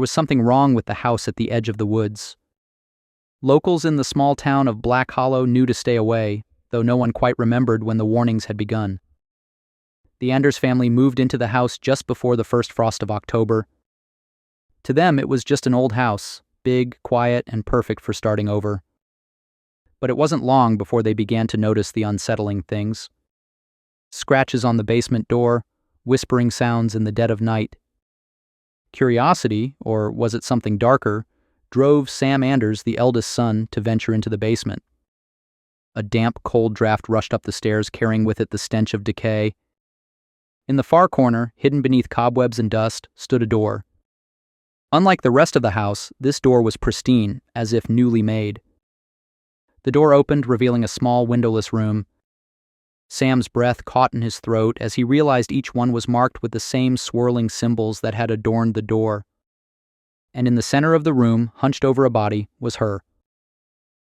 There was something wrong with the house at the edge of the woods. Locals in the small town of Black Hollow knew to stay away, though no one quite remembered when the warnings had begun. The Anders family moved into the house just before the first frost of October. To them, it was just an old house, big, quiet, and perfect for starting over. But it wasn't long before they began to notice the unsettling things. Scratches on the basement door, whispering sounds in the dead of night. Curiosity, or was it something darker, drove Sam Anders, the eldest son, to venture into the basement. A damp, cold draft rushed up the stairs, carrying with it the stench of decay. In the far corner, hidden beneath cobwebs and dust, stood a door. Unlike the rest of the house, this door was pristine, as if newly made. The door opened, revealing a small, windowless room. Sam's breath caught in his throat as he realized each one was marked with the same swirling symbols that had adorned the door. And in the center of the room, hunched over a body, was her.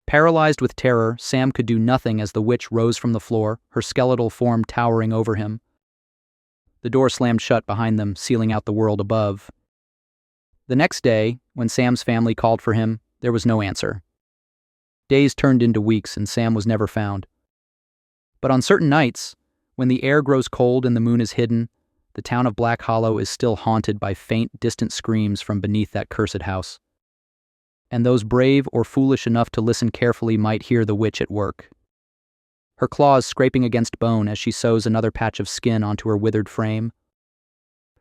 Paralyzed with terror, Sam could do nothing as the witch rose from the floor, her skeletal form towering over him. The door slammed shut behind them, sealing out the world above. The next day, when Sam's family called for him, there was no answer. Days turned into weeks and Sam was never found. But on certain nights, when the air grows cold and the moon is hidden, the town of Black Hollow is still haunted by faint, distant screams from beneath that cursed house. And those brave or foolish enough to listen carefully might hear the witch at work. Her claws scraping against bone as she sews another patch of skin onto her withered frame.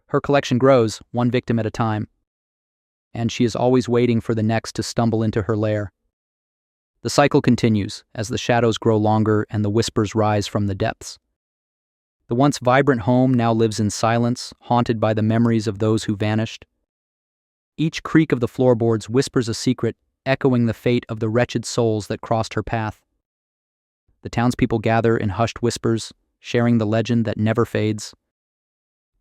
Her collection grows, one victim at a time. And she is always waiting for the next to stumble into her lair. The cycle continues as the shadows grow longer and the whispers rise from the depths. The once vibrant home now lives in silence, haunted by the memories of those who vanished. Each creak of the floorboards whispers a secret, echoing the fate of the wretched souls that crossed her path. The townspeople gather in hushed whispers, sharing the legend that never fades.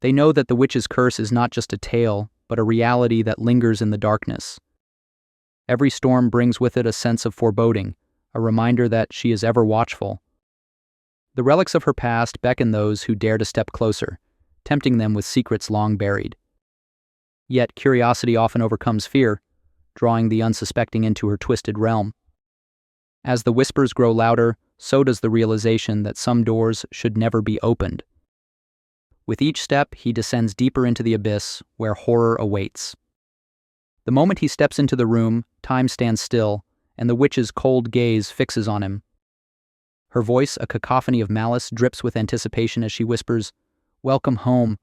They know that the witch's curse is not just a tale, but a reality that lingers in the darkness. Every storm brings with it a sense of foreboding, a reminder that she is ever watchful. The relics of her past beckon those who dare to step closer, tempting them with secrets long buried. Yet curiosity often overcomes fear, drawing the unsuspecting into her twisted realm. As the whispers grow louder, so does the realization that some doors should never be opened. With each step, he descends deeper into the abyss, where horror awaits. The moment he steps into the room, time stands still, and the witch's cold gaze fixes on him. Her voice, a cacophony of malice, drips with anticipation as she whispers, "Welcome home."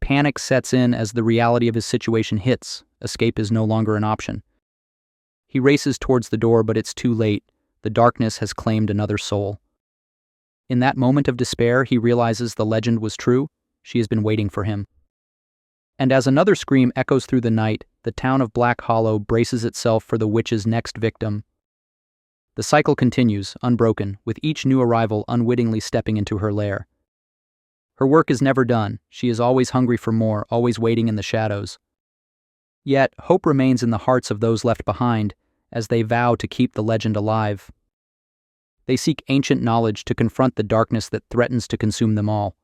Panic sets in as the reality of his situation hits. Escape is no longer an option. He races towards the door, but it's too late. The darkness has claimed another soul. In that moment of despair, he realizes the legend was true. She has been waiting for him. And as another scream echoes through the night, the town of Black Hollow braces itself for the witch's next victim. The cycle continues, unbroken, with each new arrival unwittingly stepping into her lair. Her work is never done. She is always hungry for more, always waiting in the shadows. Yet, hope remains in the hearts of those left behind, as they vow to keep the legend alive. They seek ancient knowledge to confront the darkness that threatens to consume them all.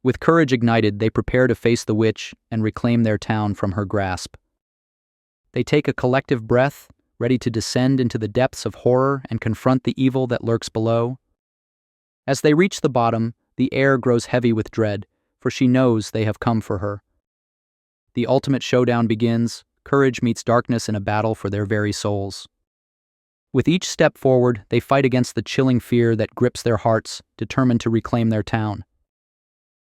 With courage ignited, they prepare to face the witch and reclaim their town from her grasp. They take a collective breath, ready to descend into the depths of horror and confront the evil that lurks below. As they reach the bottom, the air grows heavy with dread, for she knows they have come for her. The ultimate showdown begins. Courage meets darkness in a battle for their very souls. With each step forward, they fight against the chilling fear that grips their hearts, determined to reclaim their town.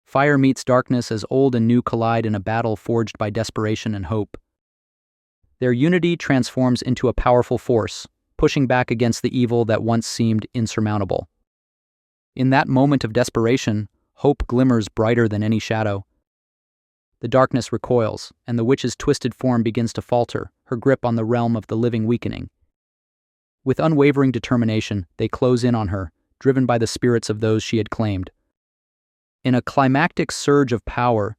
Fire meets darkness as old and new collide in a battle forged by desperation and hope. Their unity transforms into a powerful force, pushing back against the evil that once seemed insurmountable. In that moment of desperation, hope glimmers brighter than any shadow. The darkness recoils, and the witch's twisted form begins to falter, her grip on the realm of the living weakening. With unwavering determination, they close in on her, driven by the spirits of those she had claimed. In a climactic surge of power,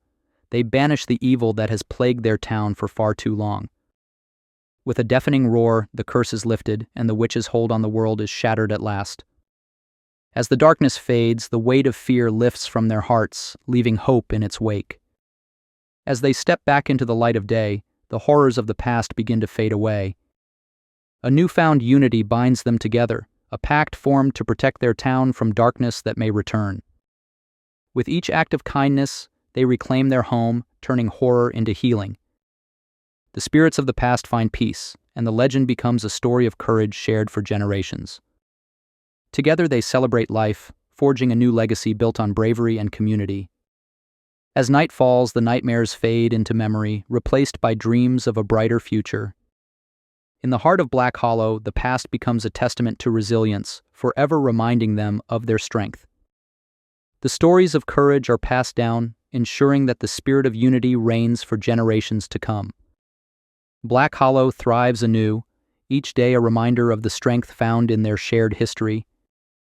they banish the evil that has plagued their town for far too long. With a deafening roar, the curse is lifted, and the witch's hold on the world is shattered at last. As the darkness fades, the weight of fear lifts from their hearts, leaving hope in its wake. As they step back into the light of day, the horrors of the past begin to fade away. A newfound unity binds them together, a pact formed to protect their town from darkness that may return. With each act of kindness, they reclaim their home, turning horror into healing. The spirits of the past find peace, and the legend becomes a story of courage shared for generations. Together they celebrate life, forging a new legacy built on bravery and community. As night falls, the nightmares fade into memory, replaced by dreams of a brighter future. In the heart of Black Hollow, the past becomes a testament to resilience, forever reminding them of their strength. The stories of courage are passed down, ensuring that the spirit of unity reigns for generations to come. Black Hollow thrives anew, each day a reminder of the strength found in their shared history.